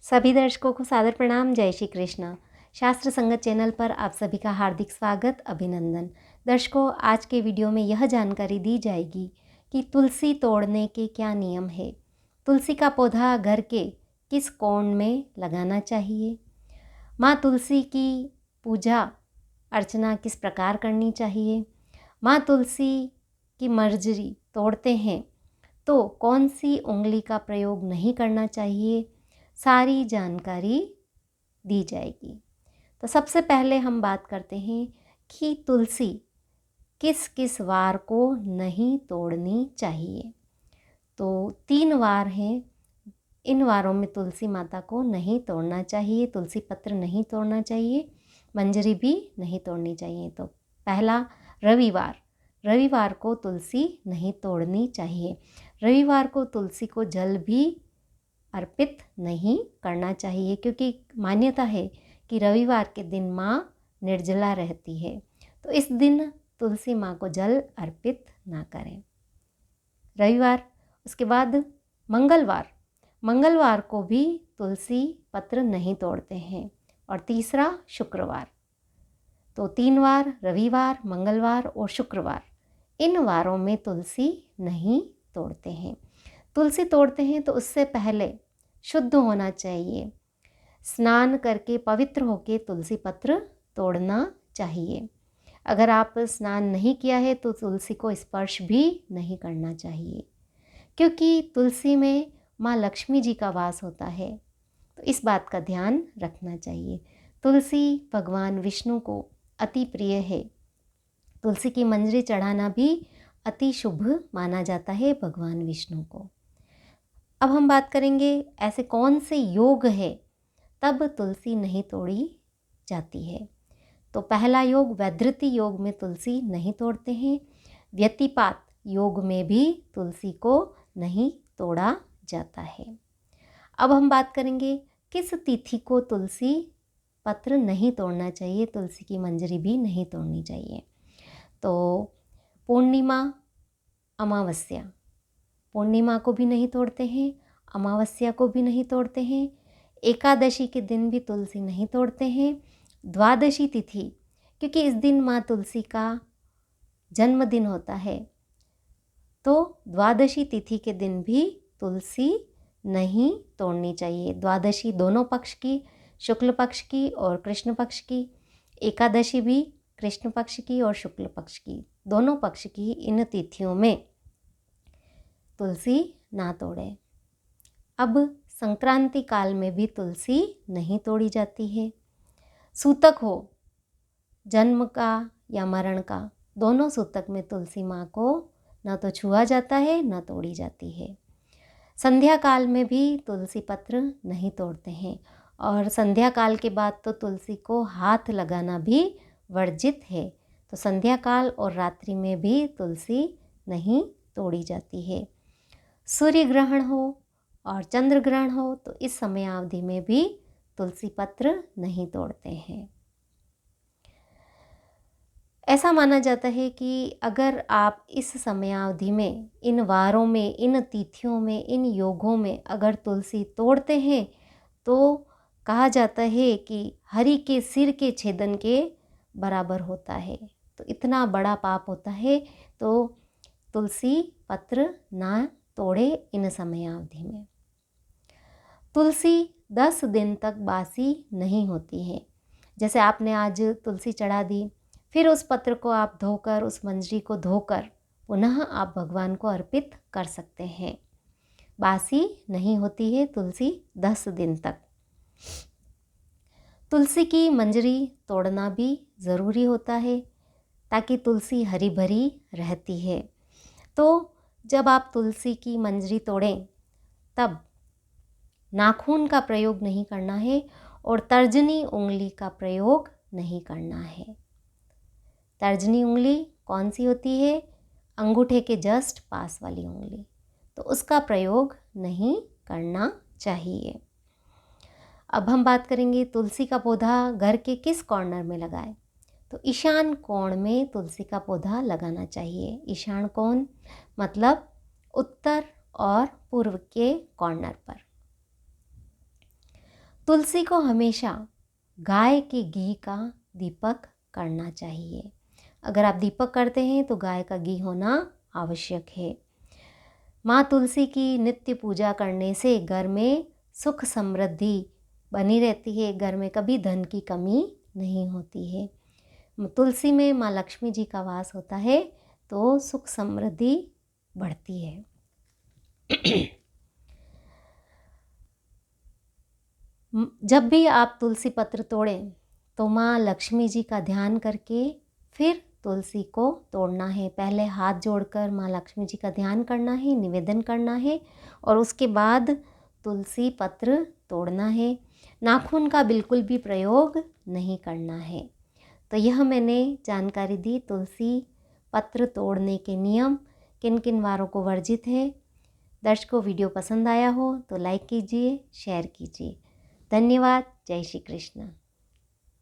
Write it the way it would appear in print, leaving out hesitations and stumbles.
सभी दर्शकों को सादर प्रणाम। जय श्री कृष्ण। शास्त्र संगत चैनल पर आप सभी का हार्दिक स्वागत, अभिनंदन। दर्शकों, आज के वीडियो में यह जानकारी दी जाएगी कि तुलसी तोड़ने के क्या नियम है, तुलसी का पौधा घर के किस कोण में लगाना चाहिए, माँ तुलसी की पूजा अर्चना किस प्रकार करनी चाहिए, माँ तुलसी की मर्जरी तोड़ते हैं तो कौन सी उंगली का प्रयोग नहीं करना चाहिए, सारी जानकारी दी जाएगी। तो सबसे पहले हम बात करते हैं कि तुलसी किस किस वार को नहीं तोड़नी चाहिए। तो 3 वार हैं, इन वारों में तुलसी माता को नहीं तोड़ना चाहिए, तुलसी पत्र नहीं तोड़ना चाहिए, मंजरी भी नहीं तोड़नी चाहिए। तो पहला रविवार, रविवार को तुलसी नहीं तोड़नी चाहिए। रविवार को तुलसी को जल भी अर्पित नहीं करना चाहिए, क्योंकि मान्यता है कि रविवार के दिन माँ निर्जला रहती है, तो इस दिन तुलसी माँ को जल अर्पित ना करें। रविवार, उसके बाद मंगलवार, मंगलवार को भी तुलसी पत्र नहीं तोड़ते हैं। और तीसरा शुक्रवार। तो 3 वार, रविवार, मंगलवार और शुक्रवार, इन वारों में तुलसी नहीं तोड़ते हैं। तुलसी तोड़ते हैं तो उससे पहले शुद्ध होना चाहिए, स्नान करके पवित्र होकर तुलसी पत्र तोड़ना चाहिए। अगर आप स्नान नहीं किया है तो तुलसी को स्पर्श भी नहीं करना चाहिए, क्योंकि तुलसी में माँ लक्ष्मी जी का वास होता है, तो इस बात का ध्यान रखना चाहिए। तुलसी भगवान विष्णु को अति प्रिय है, तुलसी की मंजरी चढ़ाना भी अति शुभ माना जाता है भगवान विष्णु को। अब हम बात करेंगे ऐसे कौन से योग है तब तुलसी नहीं तोड़ी जाती है। तो पहला योग वैधृति योग में तुलसी नहीं तोड़ते हैं। व्यतिपात योग में भी तुलसी को नहीं तोड़ा जाता है। अब हम बात करेंगे किस तिथि को तुलसी पत्र नहीं तोड़ना चाहिए, तुलसी की मंजरी भी नहीं तोड़नी चाहिए। तो पूर्णिमा, अमावस्या, पूर्णिमा को भी नहीं तोड़ते हैं, अमावस्या को भी नहीं तोड़ते हैं, एकादशी के दिन भी तुलसी नहीं तोड़ते हैं। द्वादशी तिथि, क्योंकि इस दिन माँ तुलसी का जन्मदिन होता है, तो द्वादशी तिथि के दिन भी तुलसी नहीं तोड़नी चाहिए। द्वादशी दोनों पक्ष की, शुक्ल पक्ष की और कृष्ण पक्ष की, एकादशी भी कृष्ण पक्ष की और शुक्ल पक्ष की, दोनों पक्ष की इन तिथियों में तुलसी ना तोड़े। अब संक्रांति काल में भी तुलसी नहीं तोड़ी जाती है। सूतक हो, जन्म का या मरण का, दोनों सूतक में तुलसी माँ को न तो छुआ जाता है न तोड़ी जाती है। संध्या काल में भी तुलसी पत्र नहीं तोड़ते हैं, और संध्या काल के बाद तो तुलसी को हाथ लगाना भी वर्जित है। तो संध्या काल और रात्रि में भी तुलसी नहीं तोड़ी जाती है। सूर्य ग्रहण हो और चंद्र ग्रहण हो तो इस समयावधि में भी तुलसी पत्र नहीं तोड़ते हैं। ऐसा माना जाता है कि अगर आप इस समयावधि में, इन वारों में, इन तिथियों में, इन योगों में अगर तुलसी तोड़ते हैं तो कहा जाता है कि हरि के सिर के छेदन के बराबर होता है। तो इतना बड़ा पाप होता है, तो तुलसी पत्र ना तोड़े इन समयावधि में। तुलसी 10 दिन तक बासी नहीं होती है। जैसे आपने आज तुलसी चढ़ा दी, फिर उस पत्र को आप धोकर, उस मंजरी को धोकर पुनः आप भगवान को अर्पित कर सकते हैं। बासी नहीं होती है तुलसी 10 दिन तक। तुलसी की मंजरी तोड़ना भी ज़रूरी होता है, ताकि तुलसी हरी भरी रहती है। तो जब आप तुलसी की मंजरी तोड़ें तब नाखून का प्रयोग नहीं करना है और तर्जनी उंगली का प्रयोग नहीं करना है। तर्जनी उंगली कौन सी होती है? अंगूठे के जस्ट पास वाली उंगली, तो उसका प्रयोग नहीं करना चाहिए। अब हम बात करेंगे तुलसी का पौधा घर के किस कॉर्नर में लगाएं। तो ईशान कोण में तुलसी का पौधा लगाना चाहिए। ईशान कोण मतलब उत्तर और पूर्व के कॉर्नर पर। तुलसी को हमेशा गाय के घी का दीपक करना चाहिए। अगर आप दीपक करते हैं तो गाय का घी होना आवश्यक है। माँ तुलसी की नित्य पूजा करने से घर में सुख समृद्धि बनी रहती है, घर में कभी धन की कमी नहीं होती है। तुलसी में माँ लक्ष्मी जी का वास होता है तो सुख समृद्धि बढ़ती है। जब भी आप तुलसी पत्र तोड़ें तो माँ लक्ष्मी जी का ध्यान करके फिर तुलसी को तोड़ना है। पहले हाथ जोड़कर माँ लक्ष्मी जी का ध्यान करना है, निवेदन करना है और उसके बाद तुलसी पत्र तोड़ना है। नाखून का बिल्कुल भी प्रयोग नहीं करना है। तो यह मैंने जानकारी दी तुलसी पत्र तोड़ने के नियम, किन किन वारों को वर्जित है। दर्शकों, वीडियो पसंद आया हो तो लाइक कीजिए, शेयर कीजिए। धन्यवाद। जय श्री कृष्ण।